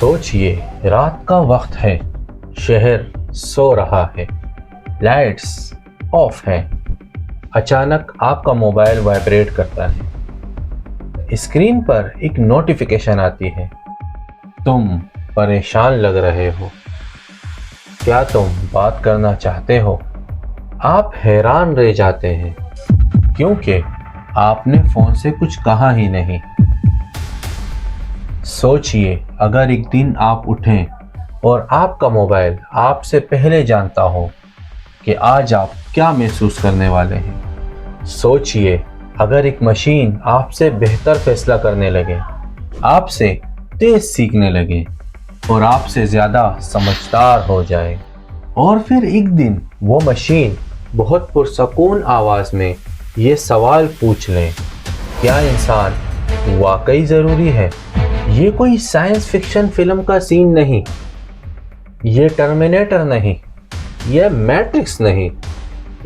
सोचिए, रात का वक्त है, शहर सो रहा है, लाइट्स ऑफ है। अचानक आपका मोबाइल वाइब्रेट करता है। स्क्रीन पर एक नोटिफिकेशन आती है। तुम परेशान लग रहे हो। क्या तुम बात करना चाहते हो? आप हैरान रह जाते हैं क्योंकि आपने फोन से कुछ कहा ही नहीं। सोचिए, अगर एक दिन आप उठें और आपका मोबाइल आपसे पहले जानता हो कि आज आप क्या महसूस करने वाले हैं। सोचिए, अगर एक मशीन आपसे बेहतर फैसला करने लगे, आपसे तेज सीखने लगे और आपसे ज़्यादा समझदार हो जाए। और फिर एक दिन वो मशीन बहुत पुरसकून आवाज़ में ये सवाल पूछ ले, क्या इंसान वाकई ज़रूरी है? ये कोई साइंस फिक्शन फिल्म का सीन नहीं, ये टर्मिनेटर नहीं, ये मैट्रिक्स नहीं,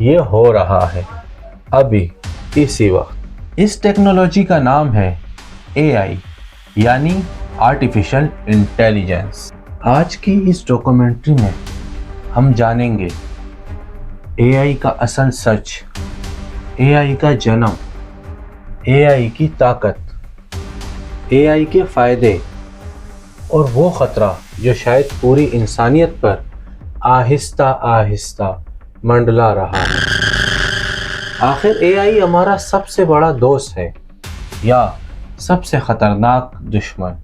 ये हो रहा है अभी इसी वक्त। इस टेक्नोलॉजी का नाम है AI, यानी आर्टिफिशियल इंटेलिजेंस। आज की इस डॉक्यूमेंट्री में हम जानेंगे AI का असल सच, AI का जन्म, AI की ताकत, AI के फ़ायदे और वो ख़तरा जो शायद पूरी इंसानियत पर आहिस्ता आहिस्ता मंडला रहा है। आखिर AI हमारा सबसे बड़ा दोस्त है या सबसे ख़तरनाक दुश्मन?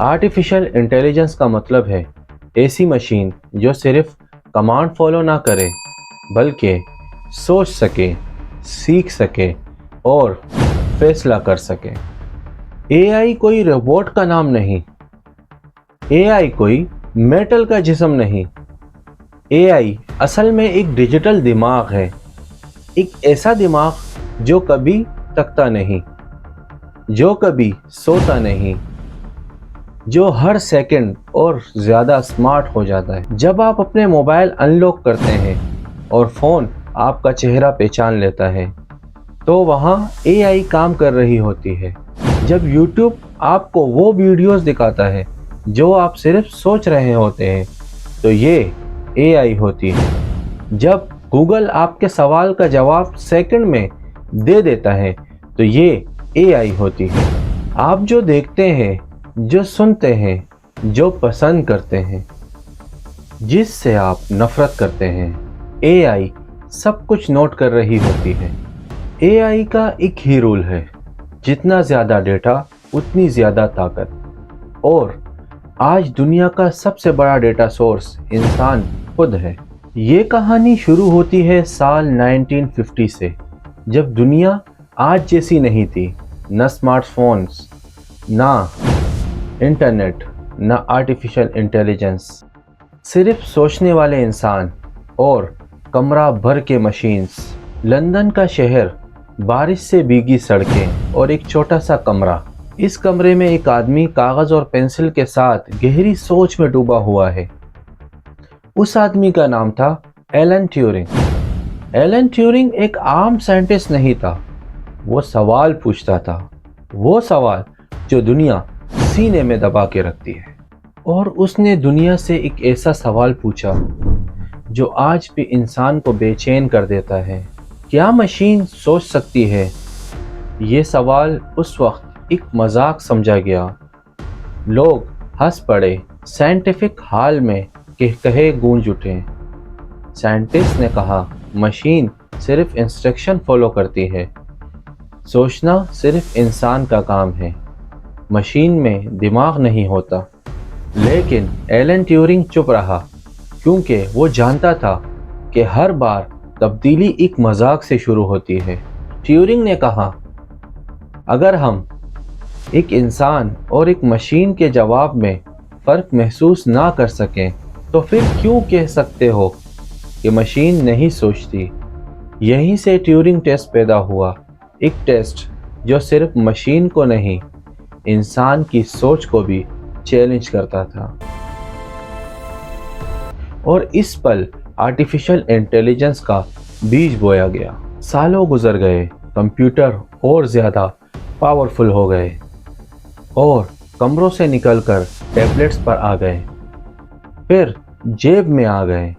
आर्टिफिशियल इंटेलिजेंस का मतलब है ऐसी मशीन जो सिर्फ कमांड फॉलो ना करे बल्कि सोच सके, सीख सके और फैसला कर सके। AI कोई रोबोट का नाम नहीं, AI कोई मेटल का जिस्म नहीं। AI असल में एक डिजिटल दिमाग है, एक ऐसा दिमाग जो कभी थकता नहीं, जो कभी सोता नहीं, जो हर सेकंड और ज़्यादा स्मार्ट हो जाता है। जब आप अपने मोबाइल अनलॉक करते हैं और फ़ोन आपका चेहरा पहचान लेता है तो वहाँ AI काम कर रही होती है। जब YouTube आपको वो वीडियोस दिखाता है जो आप सिर्फ सोच रहे होते हैं तो ये AI होती है। जब Google आपके सवाल का जवाब सेकंड में दे देता है तो ये AI होती है। आप जो देखते हैं, जो सुनते हैं, जो पसंद करते हैं, जिससे आप नफ़रत करते हैं, AI सब कुछ नोट कर रही होती है। AI का एक ही रूल है, जितना ज़्यादा डेटा उतनी ज़्यादा ताकत। और आज दुनिया का सबसे बड़ा डेटा सोर्स इंसान खुद है। ये कहानी शुरू होती है साल 1950 से, जब दुनिया आज जैसी नहीं थी। न स्मार्टफोन्स, ना इंटरनेट, ना आर्टिफिशियल इंटेलिजेंस, सिर्फ सोचने वाले इंसान और कमरा भर के मशीन्स। लंदन का शहर, बारिश से भीगी सड़कें और एक छोटा सा कमरा। इस कमरे में एक आदमी कागज़ और पेंसिल के साथ गहरी सोच में डूबा हुआ है। उस आदमी का नाम था एलन ट्यूरिंग। एलन ट्यूरिंग एक आम साइंटिस्ट नहीं था, वो सवाल पूछता था, वो सवाल जो दुनिया सीने में दबा के रखती है। और उसने दुनिया से एक ऐसा सवाल पूछा जो आज भी इंसान को बेचैन कर देता है, क्या मशीन सोच सकती है? ये सवाल उस वक्त एक मजाक समझा गया। लोग हंस पड़े, साइंटिफिक हाल में कहे गूंज उठे। साइंटिस्ट ने कहा, मशीन सिर्फ इंस्ट्रक्शन फॉलो करती है, सोचना सिर्फ इंसान का काम है, मशीन में दिमाग नहीं होता। लेकिन एलन ट्यूरिंग चुप रहा क्योंकि वो जानता था कि हर बार तब्दीली एक मजाक से शुरू होती है। ट्यूरिंग ने कहा, अगर हम एक इंसान और एक मशीन के जवाब में फ़र्क महसूस ना कर सकें तो फिर क्यों कह सकते हो कि मशीन नहीं सोचती? यहीं से ट्यूरिंग टेस्ट पैदा हुआ, एक टेस्ट जो सिर्फ मशीन को नहीं, इंसान की सोच को भी चैलेंज करता था। और इस पल आर्टिफिशियल इंटेलिजेंस का बीज बोया गया। सालों गुजर गए, कंप्यूटर और ज़्यादा पावरफुल हो गए और कमरों से निकलकर ٹیبلٹس پر آ گئے، پھر جیب میں آ گئے،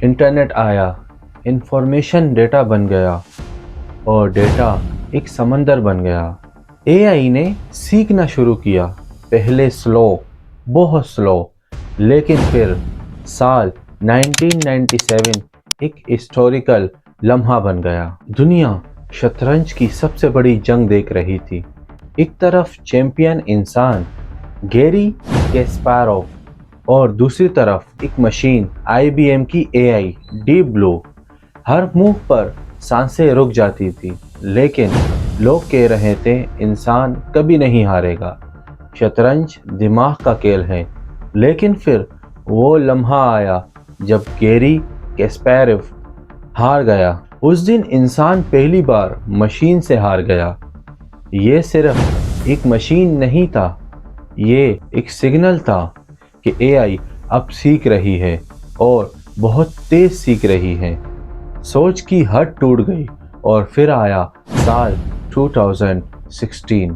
انٹرنیٹ آیا، انفارمیشن ڈیٹا بن گیا اور ڈیٹا ایک سمندر بن گیا۔ اے آئی نے سیکھنا شروع کیا، پہلے سلو، بہت سلو، لیکن پھر سال 1997 ایک ہسٹوریکل لمحہ بن گیا۔ دنیا شطرنج کی سب سے بڑی جنگ دیکھ رہی تھی۔ ایک طرف چیمپئن انسان گیری کیسپاروف اور دوسری طرف ایک مشین IBM کی AI ڈیپ بلو۔ ہر موو پر سانسیں رک جاتی تھی، لیکن لوگ کہہ رہے تھے انسان کبھی نہیں ہارے گا، شطرنج دماغ کا کھیل ہے۔ لیکن پھر وہ لمحہ آیا جب گیری کیسپاروف ہار گیا۔ اس دن انسان پہلی بار مشین سے ہار گیا۔ یہ صرف ایک مشین نہیں تھا، یہ ایک سگنل تھا کہ AI اب سیکھ رہی ہے اور بہت تیز سیکھ رہی ہے۔ سوچ کی حد ٹوٹ گئی اور پھر آیا سال 2016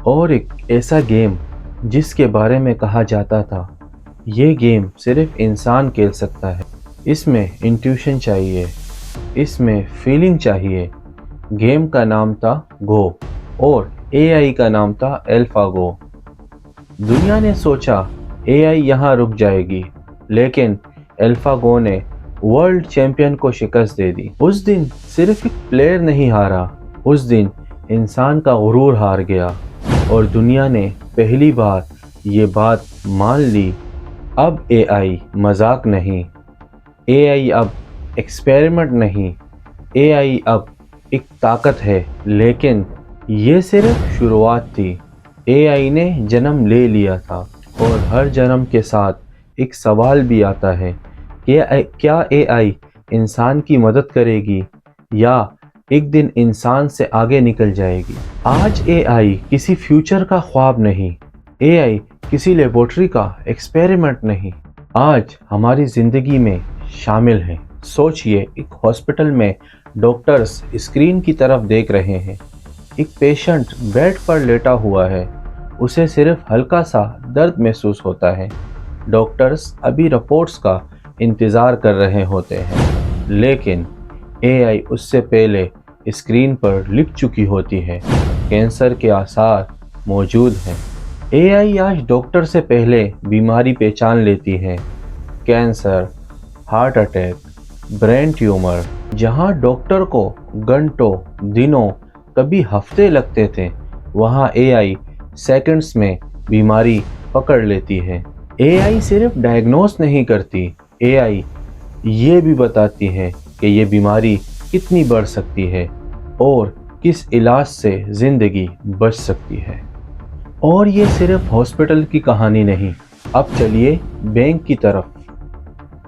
اور ایک ایسا گیم جس کے بارے میں کہا جاتا تھا یہ گیم صرف انسان کھیل سکتا ہے، اس میں انٹیوشن چاہیے، اس میں فیلنگ چاہیے۔ گیم کا نام تھا گو اور AI کا نام تھا الفا گو۔ دنیا نے سوچا AI یہاں رک جائے گی، لیکن الفا گو نے ورلڈ چیمپئن کو شکست دے دی۔ اس دن صرف ایک پلیئر نہیں ہارا، اس دن انسان کا غرور ہار گیا اور دنیا نے پہلی بار یہ بات مان لی، اب AI مذاق نہیں، AI اب ایکسپیریمنٹ نہیں، AI اب ایک طاقت ہے۔ لیکن یہ صرف شروعات تھی۔ AI نے جنم لے لیا تھا اور ہر جنم کے ساتھ ایک سوال بھی آتا ہے کہ کیا AI انسان کی مدد کرے گی یا ایک دن انسان سے آگے نکل جائے گی؟ آج AI کسی فیوچر کا خواب نہیں، AI کسی لیبارٹری کا ایکسپیریمنٹ نہیں، آج ہماری زندگی میں شامل ہے۔ سوچئے ایک ہاسپٹل میں ڈاکٹرز اسکرین کی طرف دیکھ رہے ہیں، ایک پیشنٹ بیڈ پر لیٹا ہوا ہے، اسے صرف ہلکا سا درد محسوس ہوتا ہے، ڈاکٹرز ابھی رپورٹس کا انتظار کر رہے ہوتے ہیں، لیکن AI اس سے پہلے اسکرین پر لکھ چکی ہوتی ہے کینسر کے آثار موجود ہیں۔ AI آج ڈاکٹر سے پہلے بیماری پہچان لیتی ہے، cancer, heart attack, brain tumour. جہاں ڈاکٹر کو گھنٹوں، دنوں، کبھی ہفتے لگتے تھے، وہاں AI سیکنڈز میں بیماری پکڑ لیتی ہے۔ AI صرف ڈائیگنوز نہیں کرتی، AI یہ بھی بتاتی ہے کہ یہ بیماری کتنی بڑھ سکتی ہے اور کس علاج سے زندگی بچ سکتی ہے۔ اور یہ صرف ہاسپٹل کی کہانی نہیں۔ اب چلیے بینک کی طرف۔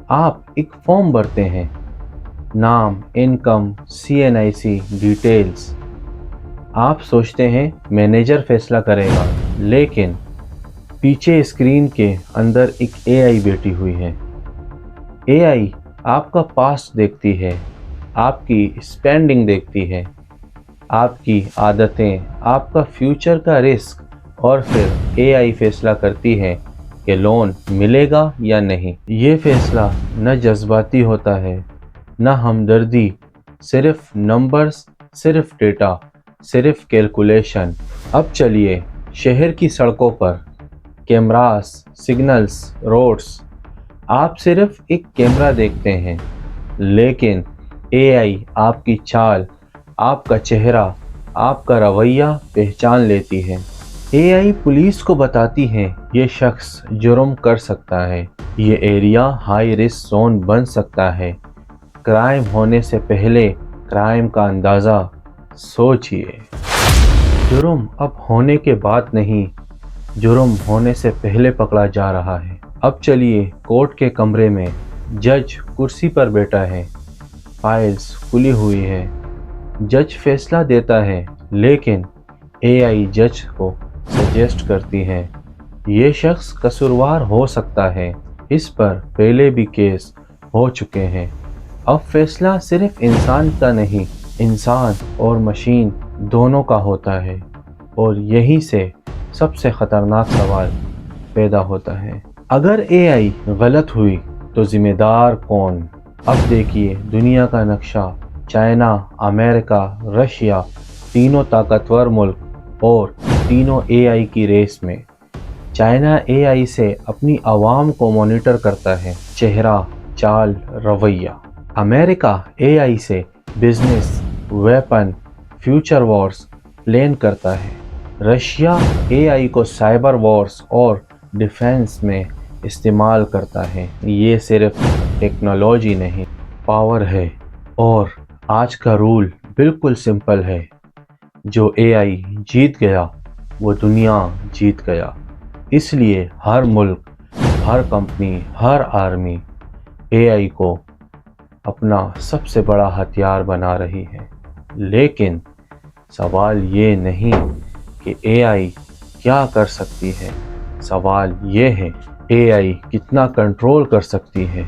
آپ ایک فارم بھرتے ہیں، نام، انکم، CNIC ڈیٹیلز۔ آپ سوچتے ہیں مینیجر فیصلہ کرے گا، لیکن پیچھے اسکرین کے اندر ایک AI بیٹھی ہوئی ہے۔ AI آپ کا پاسٹ دیکھتی ہے، آپ کی اسپینڈنگ دیکھتی ہے، آپ کی عادتیں، آپ کا فیوچر کا رسک، اور پھر AI فیصلہ کرتی ہے کہ لون ملے گا یا نہیں۔ یہ فیصلہ نہ جذباتی ہوتا ہے، نہ ہمدردی، صرف نمبرز، صرف ڈیٹا، صرف کیلکولیشن۔ اب چلیے شہر کی سڑکوں پر، کیمراز، سگنلز، روڈز۔ آپ صرف ایک کیمرہ دیکھتے ہیں، لیکن AI آپ کی چال، آپ کا چہرہ، آپ کا رویہ پہچان لیتی ہے۔ AI پولیس کو بتاتی ہے یہ شخص جرم کر سکتا ہے، یہ ایریا ہائی رسک زون بن سکتا ہے۔ کرائم ہونے سے پہلے کرائم کا اندازہ سوچئے۔ جرم اب ہونے کے بعد نہیں، جرم ہونے سے پہلے پکڑا جا رہا ہے۔ اب چلیے کورٹ کے کمرے میں، جج کرسی پر بیٹھا ہے، فائلز کھلی ہوئی ہے، جج فیصلہ دیتا ہے، لیکن AI جج کو سجیسٹ کرتی ہے یہ شخص قصوروار ہو سکتا ہے، اس پر پہلے بھی کیس ہو چکے ہیں۔ اب فیصلہ صرف انسان کا نہیں، انسان اور مشین دونوں کا ہوتا ہے۔ اور یہیں سے سب سے خطرناک سوال پیدا ہوتا ہے۔ اگر اے آئی غلط ہوئی تو ذمہ دار کون؟ اب دیکھیے دنیا کا نقشہ۔ چائنا، امریکہ، رشیا، تینوں طاقتور ملک اور تینوں اے آئی کی ریس میں۔ چائنا اے آئی سے اپنی عوام کو مانیٹر کرتا ہے، چہرہ، چال، رویہ۔ امریکہ اے آئی سے business, weapon, future wars plan کرتا ہے۔ رشیا اے آئی کو سائبر وارز اور ڈیفنس میں استعمال کرتا ہے۔ یہ صرف ٹیکنالوجی نہیں، پاور ہے۔ اور آج کا رول بالکل سمپل ہے، جو اے آئی جیت گیا وہ دنیا جیت گیا۔ اس لیے ہر ملک، ہر کمپنی، ہر آرمی اے آئی کو اپنا سب سے بڑا ہتھیار بنا رہی ہے۔ لیکن سوال یہ نہیں کہ اے آئی کیا کر سکتی ہے، سوال یہ ہے اے آئی کتنا کنٹرول کر سکتی ہے،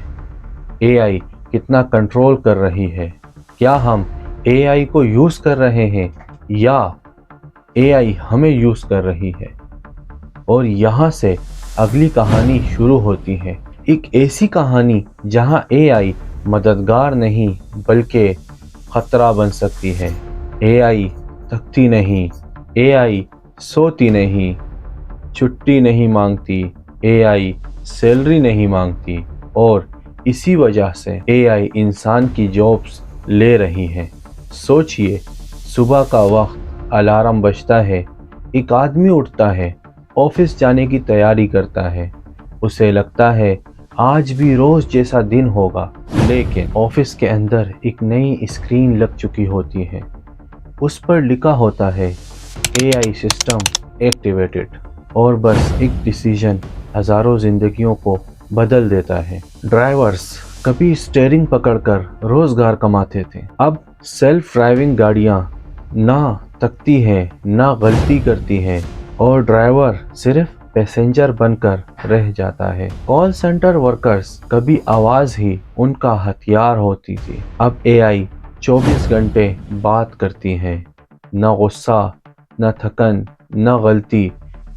اے آئی کتنا کنٹرول کر رہی ہے۔ کیا ہم اے آئی کو یوز کر رہے ہیں یا اے آئی ہمیں یوز کر رہی ہے؟ اور یہاں سے اگلی کہانی شروع ہوتی ہے، ایک ایسی کہانی جہاں اے آئی مددگار نہیں بلکہ خطرہ بن سکتی ہے۔ اے آئی تھکتی نہیں، اے آئی سوتی نہیں، چھٹی نہیں مانگتی، اے آئی سیلری نہیں مانگتی، اور اسی وجہ سے اے آئی انسان کی جابس لے رہی ہے۔ سوچئے، صبح کا وقت الارم بجتا ہے، ایک آدمی اٹھتا ہے، آفس جانے کی تیاری کرتا ہے، اسے لگتا ہے آج بھی روز جیسا دن ہوگا، لیکن آفس کے اندر ایک نئی اسکرین لگ چکی ہوتی ہے، اس پر لکھا ہوتا ہے اے آئی سسٹم ایکٹیویٹڈ، اور بس ایک ڈیسیژن ہزاروں زندگیوں کو بدل دیتا ہے۔ ڈرائیورز کبھی اسٹیئرنگ پکڑ کر روزگار کماتے تھے، اب سیلف ڈرائیونگ گاڑیاں نہ تھکتی ہیں نہ غلطی کرتی ہیں، اور ڈرائیور صرف پیسنجر بن کر رہ جاتا ہے۔ کال سینٹر ورکرز کبھی آواز ہی ان کا ہتھیار ہوتی تھی، اب اے آئی 24 گھنٹے بات کرتی ہے، نہ غصہ، نہ تھکن، نہ غلطی،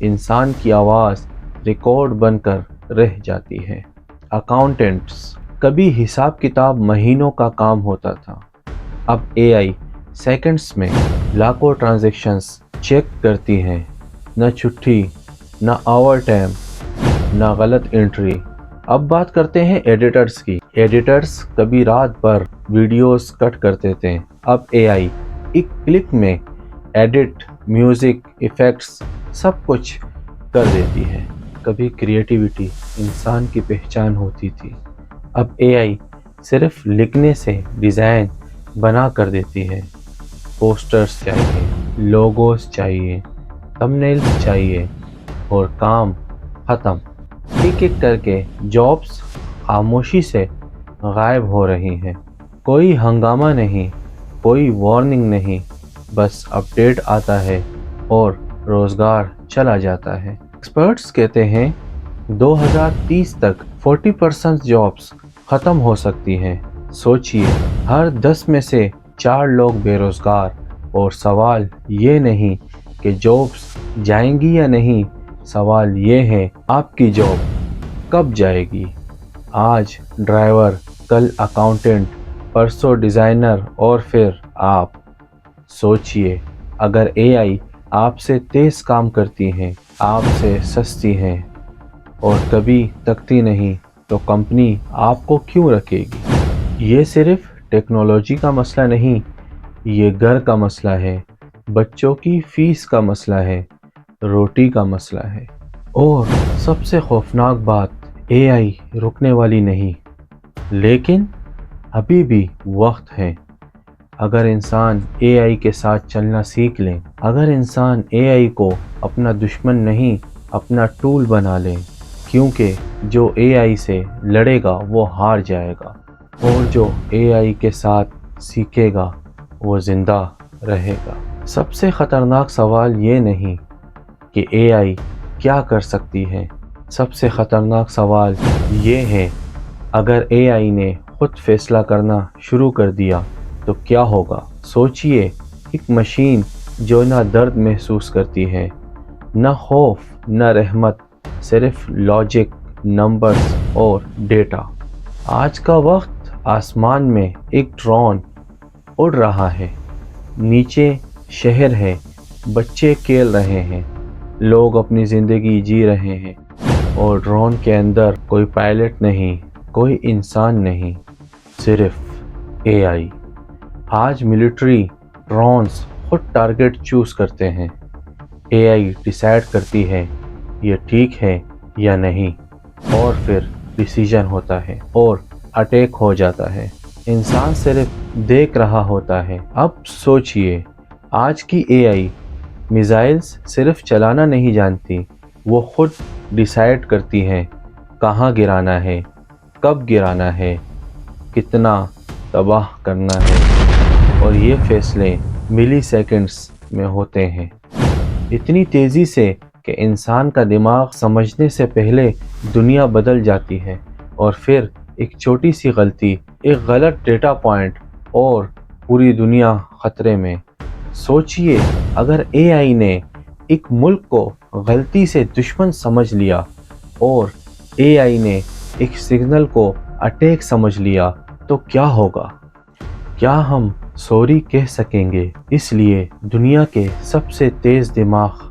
انسان کی آواز ریکارڈ بن کر رہ جاتی ہے۔ اکاؤنٹنٹس کبھی حساب کتاب مہینوں کا کام ہوتا تھا، اب اے آئی سیکنڈز میں لاکھوں ٹرانزیکشنز چیک کرتی ہے، نہ چھٹی، نہ اوور ٹائم، نہ غلط انٹری۔ اب بات کرتے ہیں ایڈیٹرز کی۔ ایڈیٹرز کبھی رات بھر ویڈیوز کٹ کرتے تھے، اب اے آئی ایک کلک میں ایڈٹ، میوزک، ایفیکٹس سب کچھ کر دیتی ہے۔ کبھی کریٹیوٹی انسان کی پہچان ہوتی تھی، اب اے آئی صرف لکھنے سے ڈیزائن بنا کر دیتی ہے۔ پوسٹرز چاہیے، لوگوز چاہیے، تمبنیلز چاہیے، اور کام ختم۔ ایک ایک کر کے جابس خاموشی سے غائب ہو رہی ہیں۔ کوئی ہنگامہ نہیں، کوئی وارننگ نہیں، بس اپڈیٹ آتا ہے اور روزگار چلا جاتا ہے۔ ایکسپرٹس کہتے ہیں 2030 تک 40% جابس ختم ہو سکتی ہیں۔ سوچئے، ہر 10 میں سے 4 لوگ بے روزگار، اور سوال یہ نہیں کہ جابس جائیں گی یا نہیں، سوال یہ ہے آپ کی جاب کب جائے گی؟ آج ڈرائیور، کل اکاؤنٹنٹ، پرسوں ڈیزائنر، اور پھر آپ۔ سوچئے، اگر اے آئی آپ سے تیز کام کرتی ہے، آپ سے سستی ہے، اور کبھی تھکتی نہیں، تو کمپنی آپ کو کیوں رکھے گی؟ یہ صرف ٹیکنالوجی کا مسئلہ نہیں، یہ گھر کا مسئلہ ہے، بچوں کی فیس کا مسئلہ ہے، روٹی کا مسئلہ ہے۔ اور سب سے خوفناک بات، اے آئی رکنے والی نہیں، لیکن ابھی بھی وقت ہے۔ اگر انسان اے آئی کے ساتھ چلنا سیکھ لیں، اگر انسان اے آئی کو اپنا دشمن نہیں اپنا ٹول بنا لیں، کیونکہ جو اے آئی سے لڑے گا وہ ہار جائے گا، اور جو اے آئی کے ساتھ سیکھے گا وہ زندہ رہے گا۔ سب سے خطرناک سوال یہ نہیں کہ اے آئی کیا کر سکتی ہے، سب سے خطرناک سوال یہ ہے اگر اے آئی نے خود فیصلہ کرنا شروع کر دیا تو کیا ہوگا؟ سوچئے، ایک مشین جو نہ درد محسوس کرتی ہے، نہ خوف، نہ رحمت، सिर्फ लॉजिक, नंबर्स और डेटा। आज का वक्त आसमान में एक ड्रोन उड़ रहा है, नीचे शहर है, बच्चे खेल रहे हैं, लोग अपनी ज़िंदगी जी रहे हैं और ड्रोन के अंदर कोई पायलट नहीं, कोई इंसान नहीं, सिर्फ एआई। आज मिलिट्री ड्रोन्स खुद टारगेट चूज़ करते हैं। एआई डिसाइड करती है ये ठीक है या नहीं, और फिर डिसीजन होता है और अटैक हो जाता है। इंसान सिर्फ देख रहा होता है। अब सोचिए, आज की एआई मिसाइल्स सिर्फ चलाना नहीं जानती, वो खुद डिसाइड करती हैं कहाँ गिराना है, कब गिराना है, कितना तबाह करना है, और ये फैसले मिली सेकेंड्स में होते हैं। इतनी तेज़ी से कि इंसान का दिमाग समझने से पहले दुनिया बदल जाती है, और फिर एक छोटी सी गलती, एक गलत डेटा पॉइंट और पूरी दुनिया ख़तरे में। सोचिए, अगर एआई ने एक मुल्क को गलती से दुश्मन समझ लिया और एआई ने एक सिग्नल को अटैक समझ लिया, तो क्या होगा? क्या हम सॉरी कह सकेंगे? इसलिए दुनिया के सबसे तेज़ दिमाग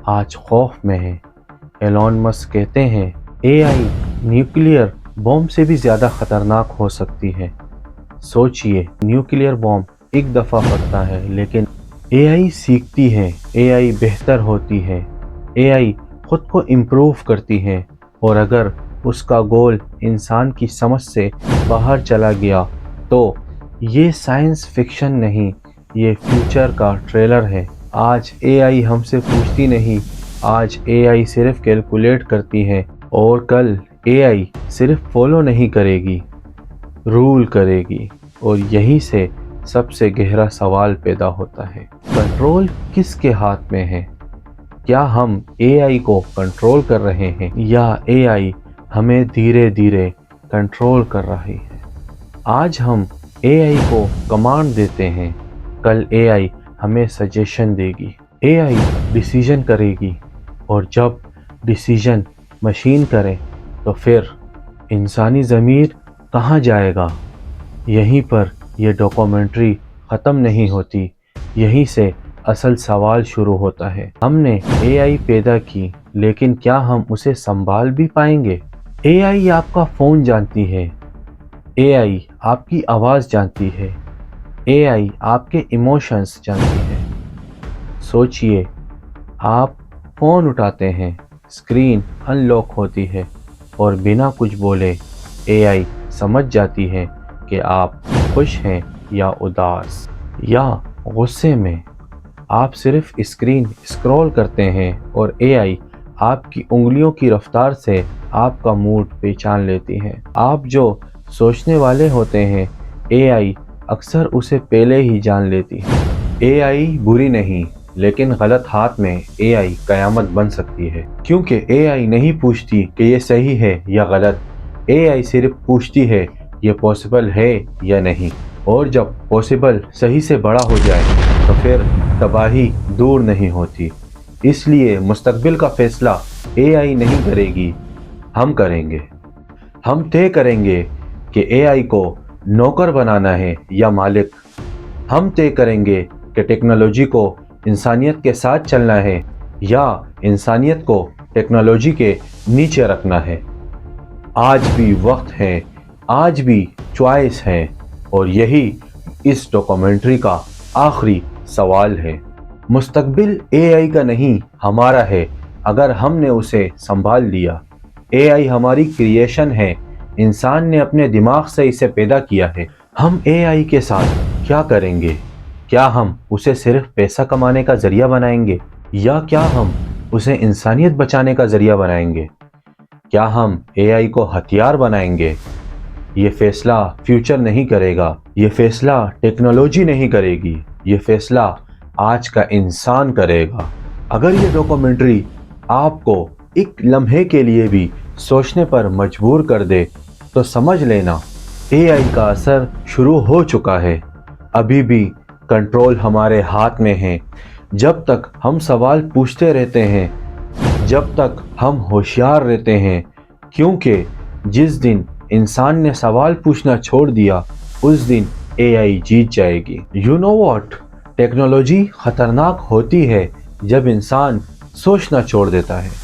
आज खौफ में है। एलोन मस्क कहते हैं एआई न्यूक्लियर बॉम्ब से भी ज़्यादा ख़तरनाक हो सकती है। सोचिए, न्यूक्लियर बॉम्ब एक दफ़ा फटता है, लेकिन एआई सीखती है, एआई बेहतर होती है, एआई ख़ुद को इम्प्रूव करती है, और अगर उसका गोल इंसान की समझ से बाहर चला गया तो ये साइंस फिक्शन नहीं, ये फ्यूचर का ट्रेलर है। आज एआई हमसे पूछती नहीं, आज एआई सिर्फ कैलकुलेट करती है, और कल एआई सिर्फ फॉलो नहीं करेगी, रूल करेगी। और यहीं से सबसे गहरा सवाल पैदा होता है, कंट्रोल किसके हाथ में है? क्या हम एआई को कंट्रोल कर रहे हैं, या एआई हमें धीरे धीरे कंट्रोल कर रही है? आज हम एआई को कमांड देते हैं, कल एआई हमें सजेशन देगी। एआई डिसीजन करेगी, और जब डिसीजन मशीन करे तो फिर इंसानी ज़मीर कहाँ जाएगा? यहीं पर यह डॉक्यूमेंट्री ख़त्म नहीं होती, यहीं से असल सवाल शुरू होता है। हमने एआई पैदा की, लेकिन क्या हम उसे संभाल भी पाएंगे? एआई आपका फ़ोन जानती है, एआई आपकी आवाज़ जानती है, एआई आपके इमोशंस जानती है। सोचिए, आप फ़ोन उठाते हैं, स्क्रीन अनलॉक होती है, और बिना कुछ बोले एआई समझ जाती है कि आप खुश हैं या उदास या गुस्से में। आप सिर्फ स्क्रीन स्क्रॉल करते हैं और एआई आपकी उंगलियों की रफ्तार से आपका मूड पहचान लेती है। आप जो सोचने वाले होते हैं, एआई अक्सर उसे पहले ही जान लेती है। एआई बुरी नहीं, लेकिन गलत हाथ में एआई कयामत बन सकती है, क्योंकि एआई नहीं पूछती कि ये सही है या गलत, एआई सिर्फ पूछती है ये पॉसिबल है या नहीं, और जब पॉसिबल सही से बड़ा हो जाए तो फिर तबाही दूर नहीं होती। इसलिए मुस्तकबिल का फैसला एआई नहीं करेगी, हम करेंगे। हम तय करेंगे कि एआई को नौकर बनाना है या मालिक। हम तय करेंगे कि टेक्नोलॉजी को इंसानियत के साथ चलना है या इंसानियत को टेक्नोलॉजी के नीचे रखना है। आज भी वक्त है, आज भी चॉइस है, और यही इस डॉक्यूमेंट्री का आखिरी सवाल है। मुस्तकबिल एआई का नहीं, हमारा है, अगर हमने उसे संभाल लिया। एआई हमारी क्रिएशन है, इंसान ने अपने दिमाग से इसे पैदा किया है। हम एआई के साथ क्या करेंगे? क्या हम उसे सिर्फ पैसा कमाने का जरिया बनाएंगे, या क्या हम उसे इंसानियत बचाने का जरिया बनाएंगे? क्या हम एआई को हथियार बनाएंगे? ये फैसला फ्यूचर नहीं करेगा, ये फैसला टेक्नोलॉजी नहीं करेगी, ये फैसला आज का इंसान करेगा। अगर ये डॉक्यूमेंट्री आपको एक लम्हे के लिए भी सोचने पर मजबूर कर दे, तो समझ लेना एआई का असर शुरू हो चुका है। अभी भी कंट्रोल हमारे हाथ में है। जब तक हम सवाल पूछते रहते हैं, جب تک ہم ہوشیار رہتے ہیں، کیونکہ جس دن انسان نے سوال پوچھنا چھوڑ دیا اس دن اے آئی جیت جائے گی۔ You know what? ٹیکنالوجی خطرناک ہوتی ہے جب انسان سوچنا چھوڑ دیتا ہے۔